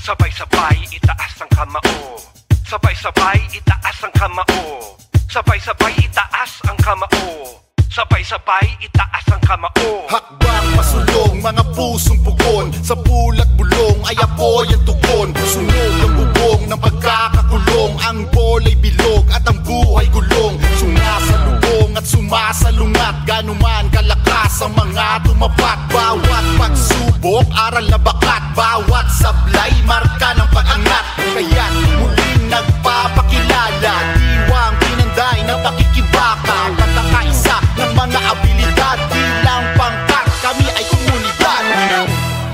Sabay-sabay itaas ang kamao. Sabay-sabay itaas ang kamao. Sabay-sabay itaas ang kamao. Sabay-sabay itaas ang kamao. Hakbang pasulong, mga pusong pugon. Sa bulat bulong ay apoy ang tugon. Sunog ang bubong ng pagkakakulong. Ang bola'y bilog at ang buhay gulong. Sumasalubong at sumasalungat. Ganuman kalakas ang mga tumapat. Bawat pagsubok, aral na bakat. Bawat sablay, marka ng pag-angat. Kaya't muling nagpapakilala. Diwang pinanday ng pakikibaka. Pagkakaisa ng mga abilidad. Bilang pangkat, kami ay komunidad.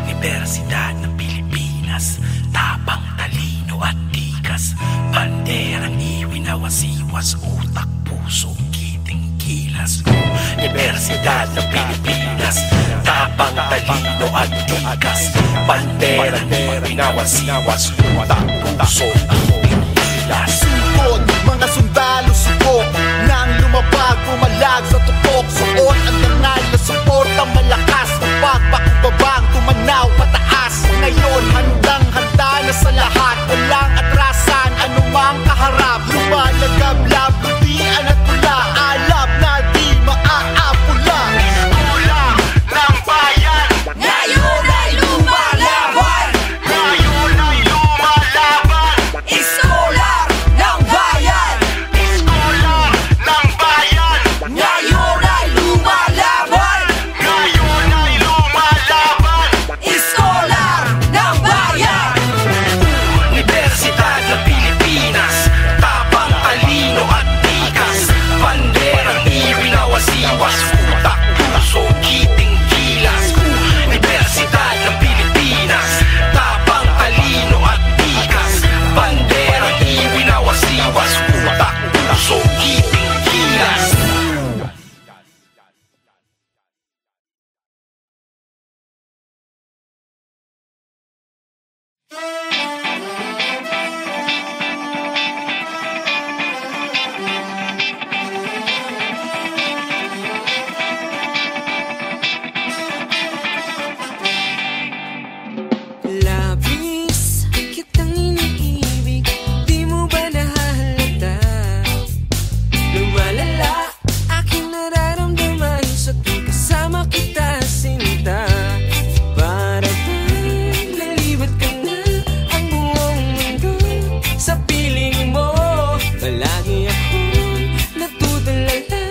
Universidad ng Pilipinas, tapang, talino at tikas. Banderang iwinawasiwas, utak, puso, kiting, kilas. Universidad ng Pilipinas, tapang, talino at tikas. Banderang iwinawasiwas, utak, puso, kiting, kilas. Sugod, mga sundalo subok nang lumabag, pumalag sa tukok. Suot ang dangal na suportang malakas. Pagpakumbabang, tumanaw pataas. Ngayon handang-handa na sa lahat. Walang atrasan, anumang kaharap. Lumalagablab, lutian at pula. Alab na di maaapula. Pula ng bayan, ngayon ay lumalaban. ngayon ay lumalaban. Iskolar ng bayan, Iskola ng bayan, ngayon ay lumalaban. ngayon ay lumalaban. Iskolar ng bayan, Universidad ng Pilipinas, tapang, talino at tikas. Banderang iwinawasiwas, utak, puso, kiting, kilas. Universidad ng Pilipinas, tapang, talino at tikas. Banderang iwinawasiwas, utak, puso, kiting, kilas. Labis kitang iniibig, di mo ba nahahalata? Lumalala aking nararamdaman sa tuwing kasama kita, sinta. Para bang nalibat ka na ang buong mundo sa piling mo. Palagi akong natutulala,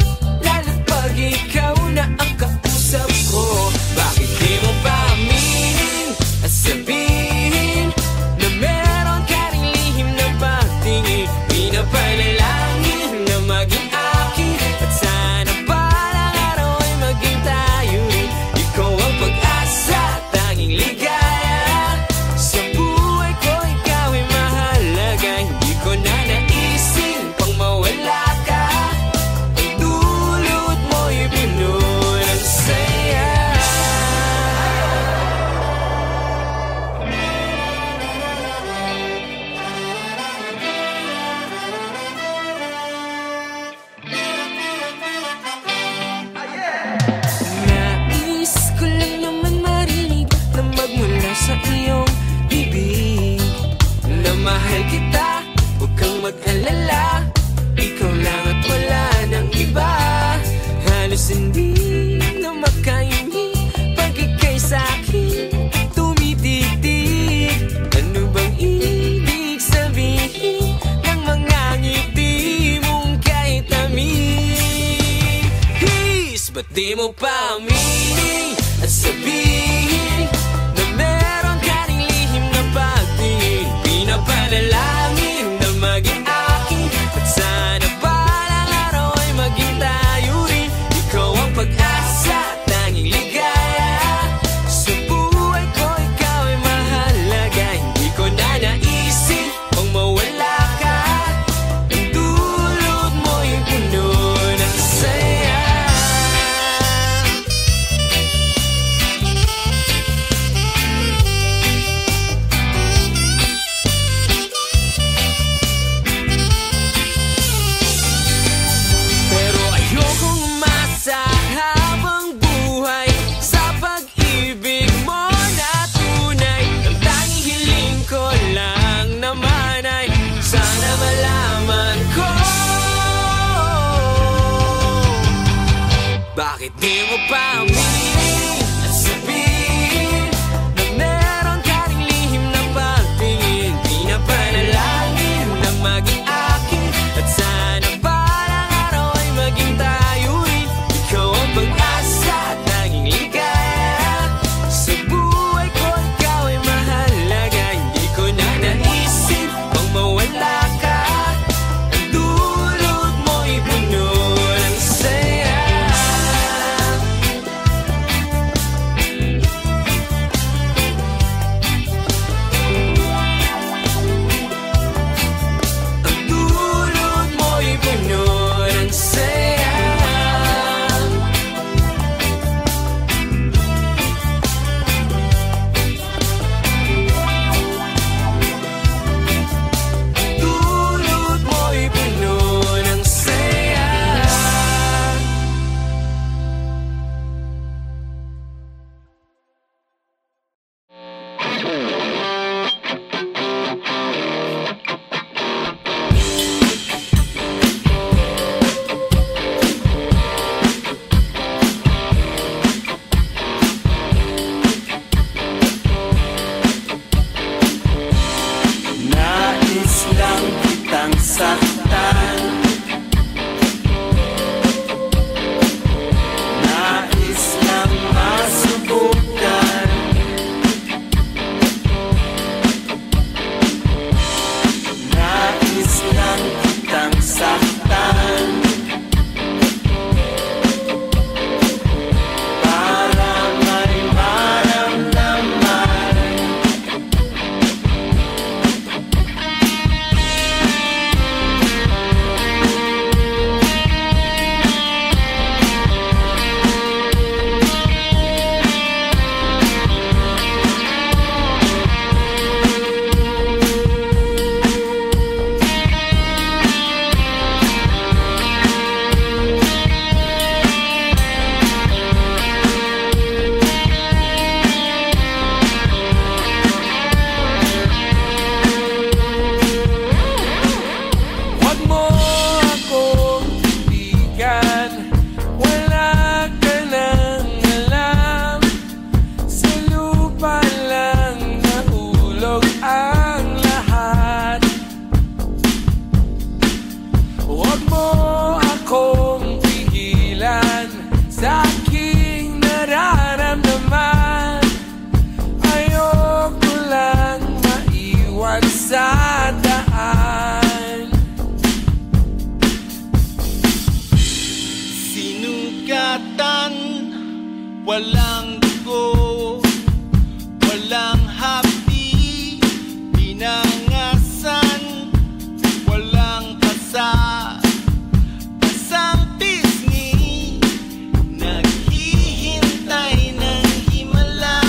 lalo't pag ikaw na ang kausap ko. Bakit di mo pa aminin at sabihin na meron ka ring lihim na pagtingin? Pinapanalangin na maging akin at sana balang araw ay maging tayo rin. Ikaw ang pag-asa, tanging ligaya sa buhay ko. Ikaw ay mahalaga, hindi ko na naisip pang mawala ka. Ang dulot mo'y puno ng saya. Nais ko lang naman marinig na magmula sa iyong bibig na mahal kita, huwag kang mag-alala. Ikaw lang at wala nang iba. Halos hindi na makaimik pag ika'y sa'kin tumitig-tig. Ano bang ibig sabihin ng mga ngiti mong kahit tamis? Ba't di mo pa aminin at sabihin na meron ka ring lihim na pagtingin? Pinapanalangin na maging akin at sana balang araw ay maging tayo rin. Ikaw ang pag-asa, tanging ligaya sa buhay ko. Ikaw ay mahalaga, hindi ko na naisip pang mawala ka. Ang dulot mo'y puno ng saya. Di mo pa aminin at sabihin na meron ka ring lihim na pagtingin. Di na panalangin na maging akin, at sana balang araw ay maging tayo rin. Ikaw ang pag-asa at tanging ligaya sa buhay ko, ikaw ay mahalaga. Hindi ko na naisip pang mawala ka. Ang dulot mo'y puno ng saya. Ang dulot mo'y puno ng saya. Dulot mo'y puno ng saya. Nais lang kitang saktan, nais lang masubukan, nais lang kitang saktan, para may maramdaman. Huwag mo akong titigan, wala ka nang alam. Sa lupa lang nahulog ang lahat. Huwag mo akong pigilan sa aking nararamdaman. Ayoko lang maiwan sa daan. Sinugatan, walang dugo, walang hapi, pinangasan, walang pasa, pasang pisngi, naghihintay ng himala.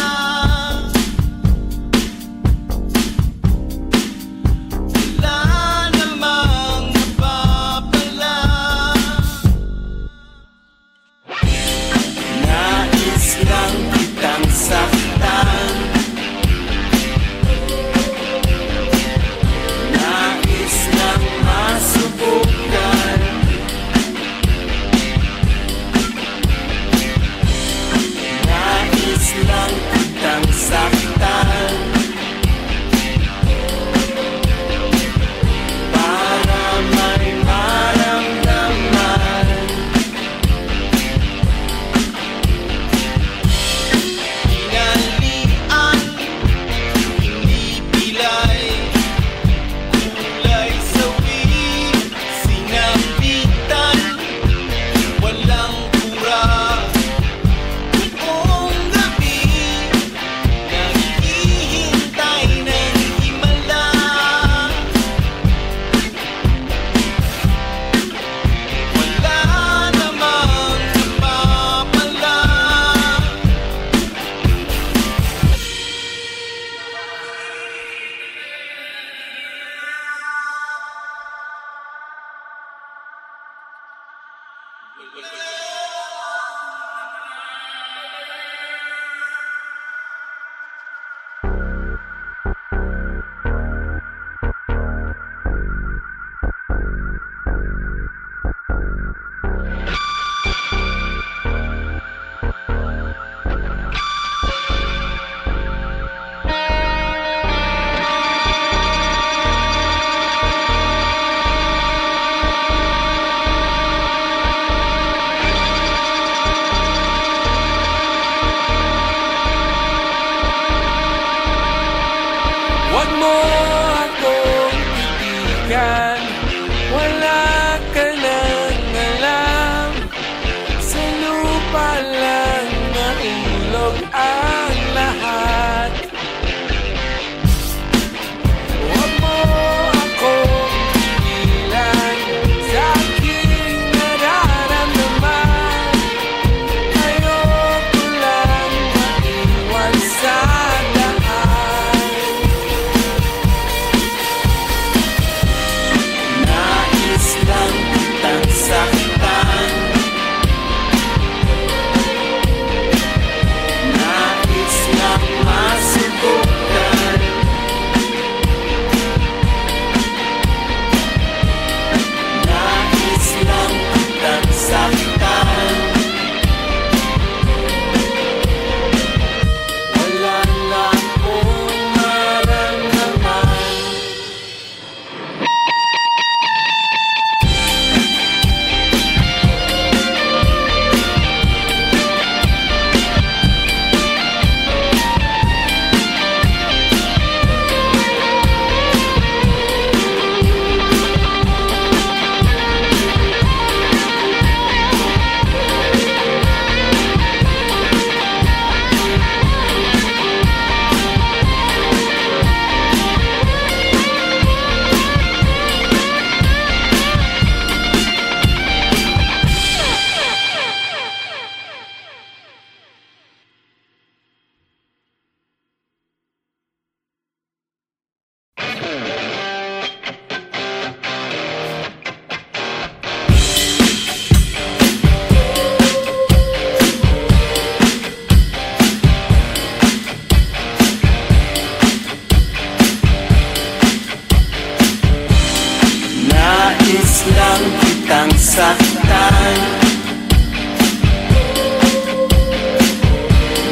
Wala namang mapapala. Nais lang kitang saktan, nais lang masubukan, nais lang kitang saktan, para may maramdaman. Pinalian, hindi pilay, kulay sawi, sinambitan, walang kura. Buong gabi, mo akong titigan, wala ka nang alam. Sa lupa lang nahulog ang lahat. Huwag mo akong pigilan sa aking nararamdaman. Ayoko lang maiwan sa daan. Nais lang kitang saktan, nais lang masubukan, nais lang kitang saktan. Wala lang akong maramdaman. Nais lang kitang saktan,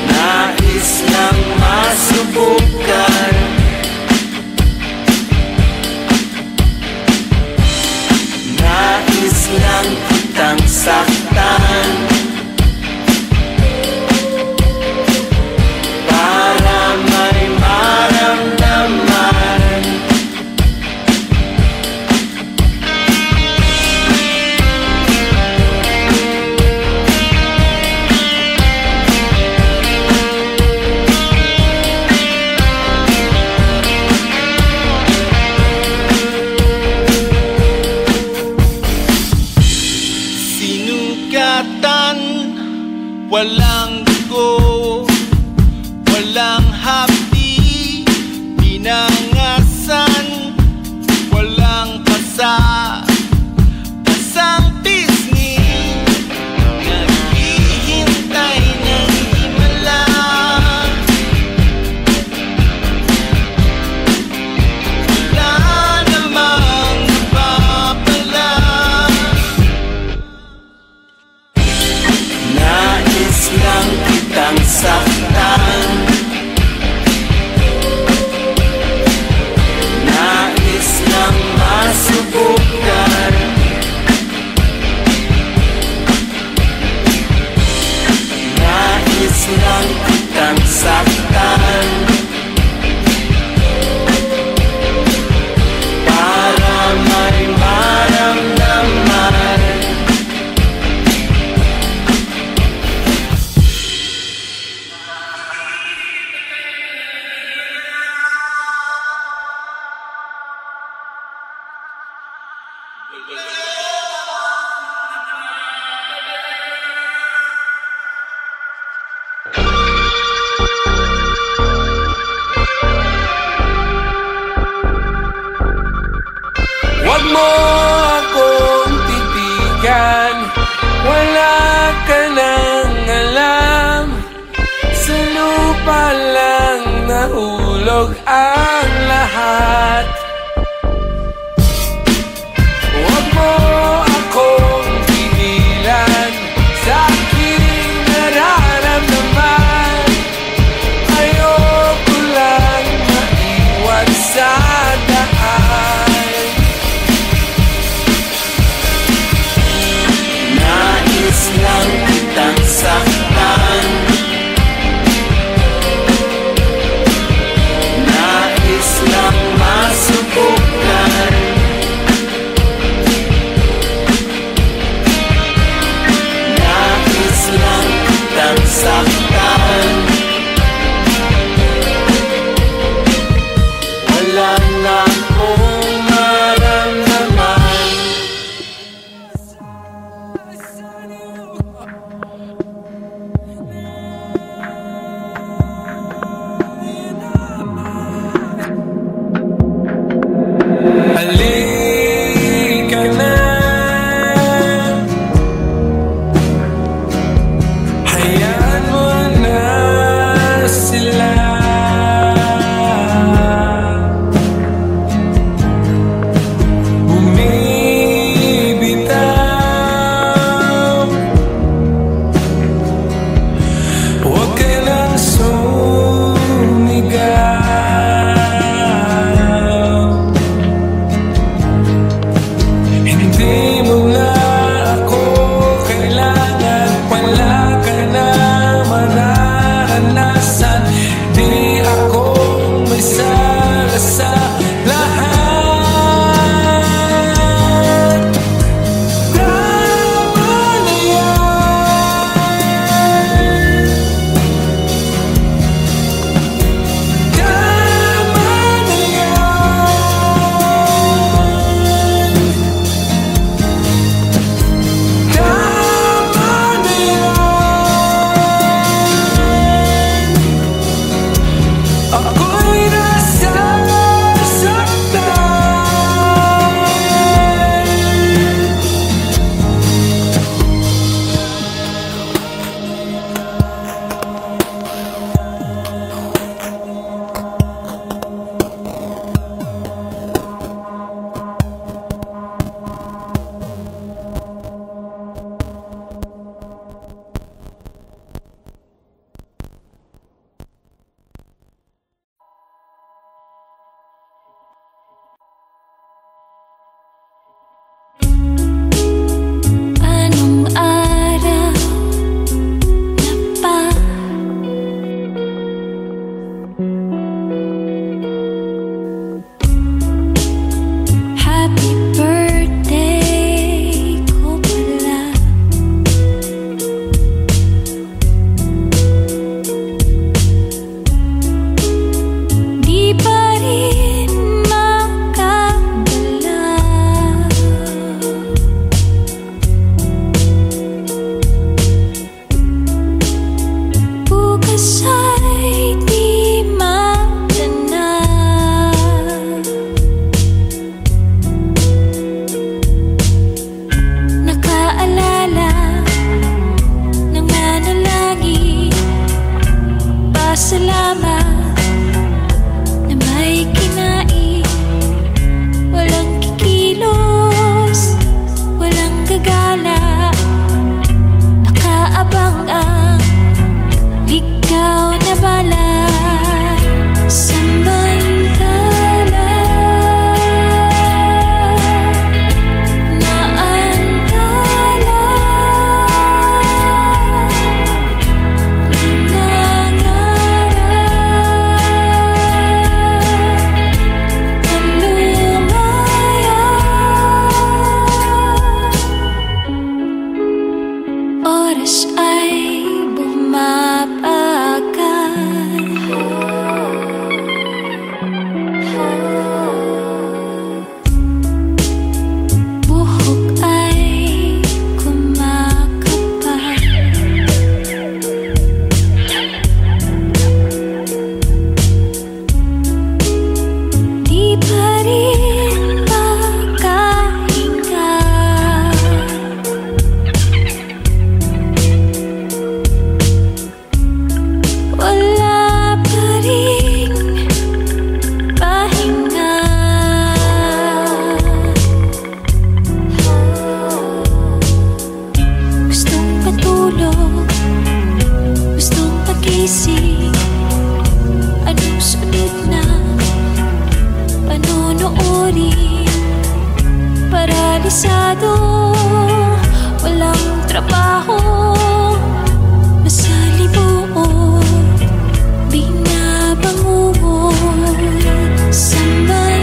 nais lang masubukan, nais lang kitang saktan, para may maramdaman. Sinugatan, walang dugo, walang hapdi, pinangasan, walang pasa, pasang pisngi, naghihintay ng himala. Wala namang napapala. Nais lang kitang saktan, nais lang masubukan, nais lang kitang saktan, para may maramdaman. Huwag mo akong titigan, wala ka nang alam. Sa lupa lang nahulog ang lahat. Huwag mo akong pigilan sa aking nararamdaman. Ayoko lang maiwan sa daan. Nais lang kitang saktan, nais lang empleyado, walang trabaho, nasa libuot, binabangungot samantala.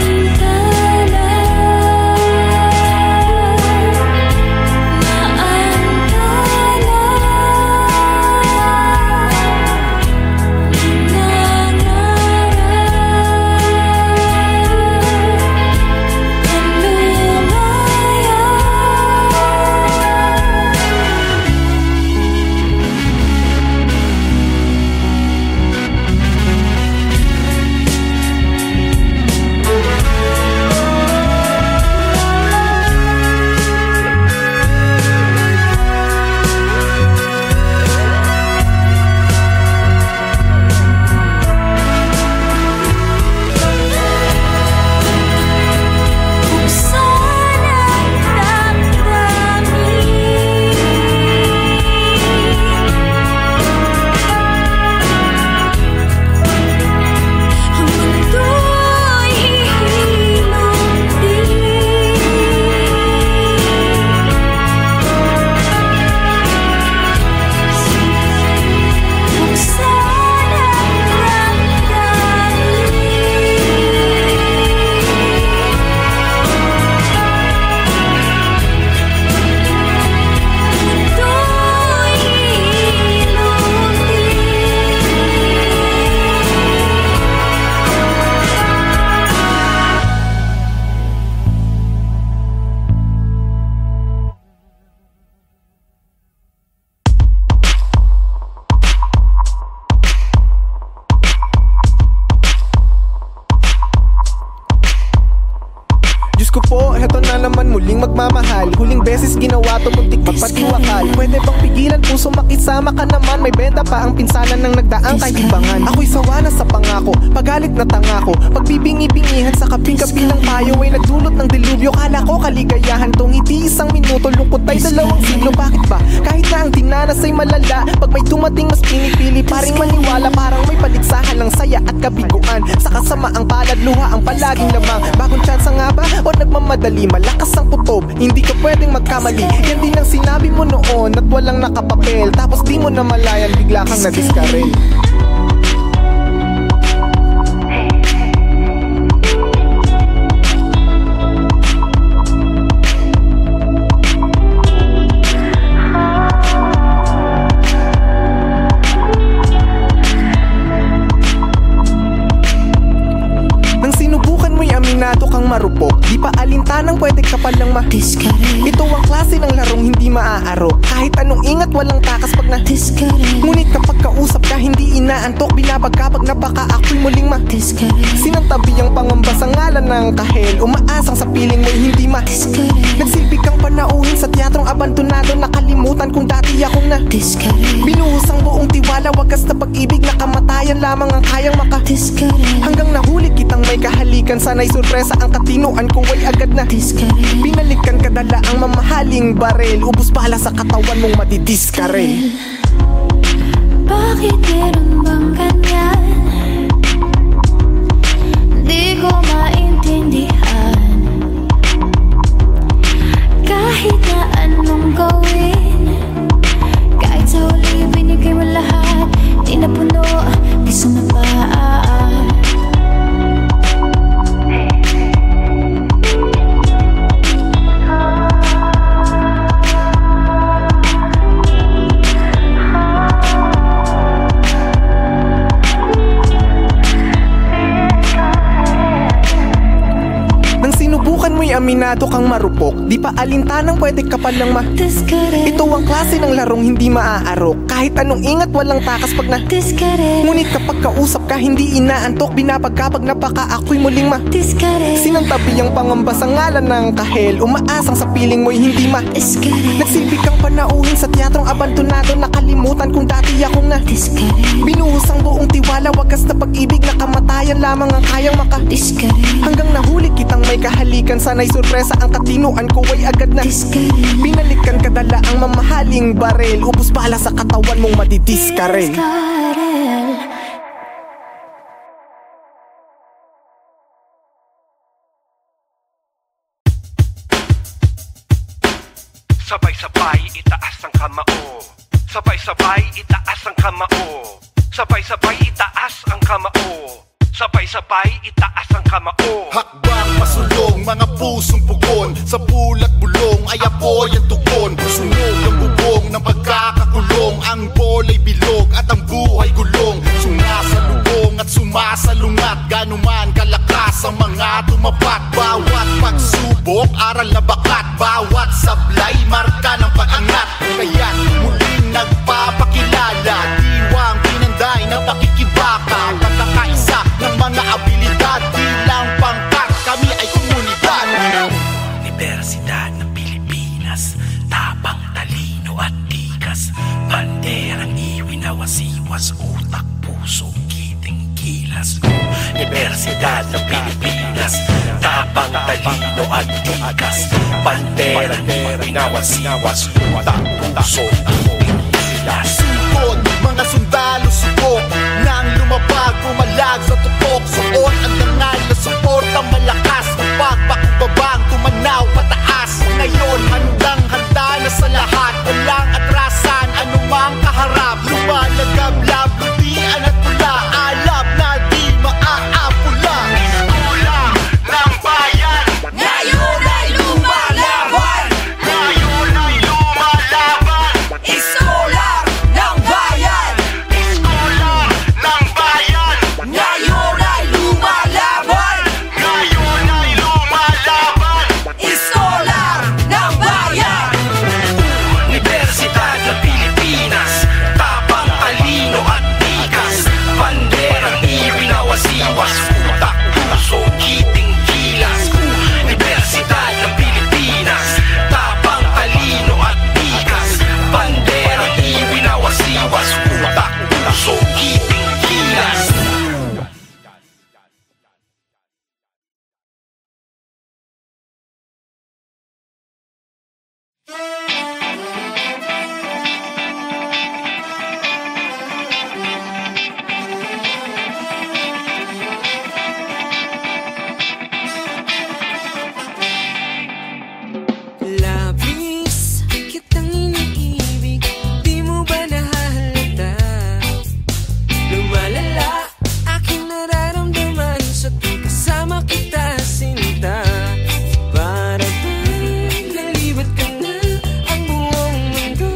muling magmamahal. Huling beses ginawa to, muntik magpatiwakal. Pwede bang pigilan, puso makisama ka naman. May benta pa ang pinsalan ng nagdaang kaibibangan. Ako'y sawa na sa pangako, pagalit na tangako. Pagbibingi-bingihan sa kaping-kapi ng payo ay nagdulot ng dilubyo. Kala ko kaligayahan tong hindi isang minuto, lungkot ay 2 siglo. Bakit ba? Kahit na ang dinanas ay malala, pag may dumating mas pinipili pa ring maniwala. Parang may paligsahan ng saya at kabiguan. Sa kasamaang palad, luha ang palaging lamang. Bagong tsansa nga ba o nagmamadali? Malakas ang kutob, hindi ka pwedeng magkamali. Yan din ang sinabi mo noon at walang nakapapel. Tapos di mo na malayan, bigla kang nadiskarel. Aminado kang marupok, di pa alintanang pwede ka palang ma-discard. Ito ang klase ng larong hindi maaaro. Kahit anong ingat walang takas pag na-discard. Ngunit kapag kausap ka hindi inaantok, binabag ka pag napaka ako'y muling ma-discard. Sinantabi ang pangamba sa ngalan ng kahel, umaasang sa piling mo'y hindi ma-discard. Nagsilbi kang panauhin sa teatrong abandonado, nakalimutan kung dati akong na-discard. Binuhos ang buong tiwala, wagas na pag-ibig na kamatayan lamang ang kayang maka-discard. Hanggang nahuli kitang may kahalikan, sana'y sorpresa ang katinuan ko ay agad na discard. Binalikan kadala ang mamahaling barel, ubus bala sa katawan mong madidiskarel. Bakit meron bang ganyan? Di ko maintindihan. Kahit na anong gawin, kahit sa huli binigay mo lahat, di na puno, gusto na pa. Mo'y aminado kang marupok, di pa alintanang pwede ka palang ma-discard. Ito ang klase ng larong hindi maaarok. Kahit anong ingat walang takas pag na-discard. Ngunit kapag kausap ka hindi inaantok, binabag ka pag napaka ako'y muling ma-discard. Sinantabi ang pangamba sa ngalan ng kahel, umaasang sa piling mo'y hindi ma-discard. Nagsilbi kang panauhin sa teatrong abandonado, nakalimutan kung dati akong na-discard. Binuhos ang buong tiwala, wagas na pag-ibig na kamatayan lamang ang kayang maka-discard. Hanggang nahuli kitang may kahalikan, sana'y sorpresa ang katinuan ko ay agad na discard. Binalikan kadala ang mamahaling barel, ubus bala sa katawan mong madidiskarel. Sabay-sabay itaas ang kamao. Sabay-sabay itaas ang kamao. Sabay-sabay itaas ang kamao. Sabay-sabay itaas ang kamao. Hakbang pasulong, mga pusong pugon. Sa bulat bulong ay apoy ang tugon. Sunog ang bubong ng pagkakakulong. Ang bola'y bilog at ang buhay gulong. Sumasalubong at sumasalungat. Ganuman kalakas ang mga tumapat. Bawat pagsubok, aral na bakat. Bawat sablay, marka ng pag-angat. Kaya't muling nagpapakilala. Diwang pinanday ng pakikibaka. Pagkakaisa ng mga abilidad. Bilang pangkat, kami ay komunidad. Universidad ng Pilipinas, tapang, talino at tikas. Banderang iwinawasiwas, utak, puso, kiting, kilas. Universidad ng Pilipinas, tapang, talino at tikas. Banderang iwinawasiwas, utak, puso, kiting, kilas. Sugod, mga sundalo subok nang lumapag, pumalag sa tutok. Suot ang dangal na suportang malakas. Pagbakubabang, tumanaw pataas. Ngayon, handang-handa na sa lahat. Walang atrasan, anumang kaharap. Lumalagablab, lutian at pula. Alab na di maaapula. Pula ng bayan, Ngayon ay lumalaban. ngayon ay lumalaban. Iskolar ng bayan. Iskola ng bayan, Ngayon ay lumalaban. ngayon ay lumalaban. Iskolar ng bayan. Universidad ng Pilipinas, tapang, talino at tikas. Banderang iwinawasiwas, utak, puso, kiting, kilas. Universidad ng Pilipinas, tapang, talino at tikas. Banderang iwinawasiwas, utak, puso, kiting, kilas. Labis kitang iniibig, di mo ba nahahalata? Lumalala aking nararamdaman sa tuwing kasama kita, sinta. Para bang nalibat ka na ang buong mundo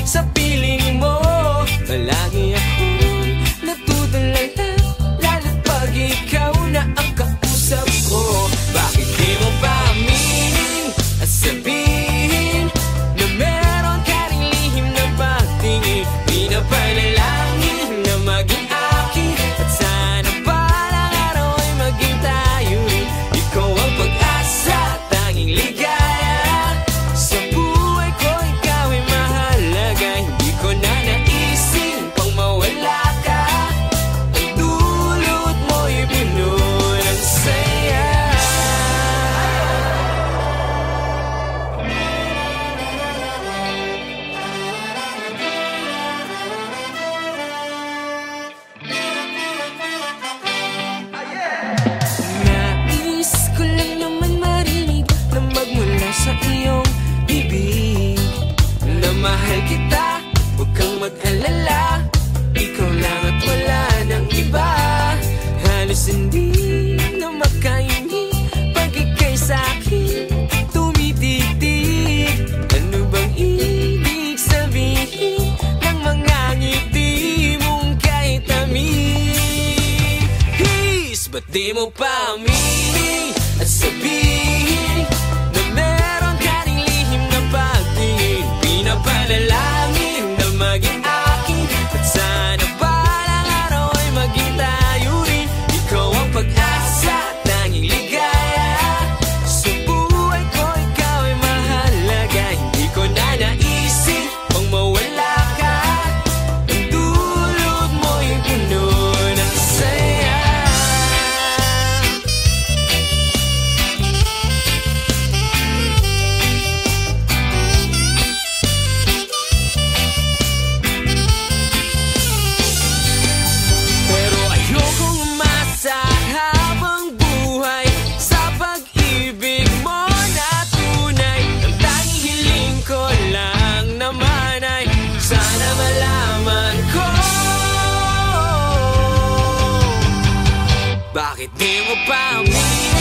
sa piling mo. Palagi akong natutulala, lalo't pag ikaw na ang kausap ko. Bakit di mo pa aminin at sabihin na meron ka ring lihim na pagtingin? Pinapanalangin na maging akin at sana balang araw ay maging tayo rin. Ikaw ang pag-asa, tanging ligaya sa buhay ko, ikaw ay mahalaga. Hindi ko na naisip pang mawala ka. Ang dulot mo'y puno ng saya. Nais ko lang naman marinig na magmula sa iyong bibig na mahal kita, huwag kang mag-alala. Ikaw lang at wala nang iba. Halos hindi na makaimik pag ika'y sa'kin tumitig-tig. Ano bang ibig sabihin ng mga ngiti mong kahit tamis? Ba't di mo pa aminin at sabihin na meron ka ring lihim na pagtingin? Pinapanalangin na maging akin at sana balang araw ay maging tayo rin. Ikaw ang pag-asa, tanging ligaya sa buhay ko, ikaw ay mahalaga. Hindi ko na naisip pang mawala ka. Ang dulot mo'y puno ng saya. Bakit di mo pa umiiyak?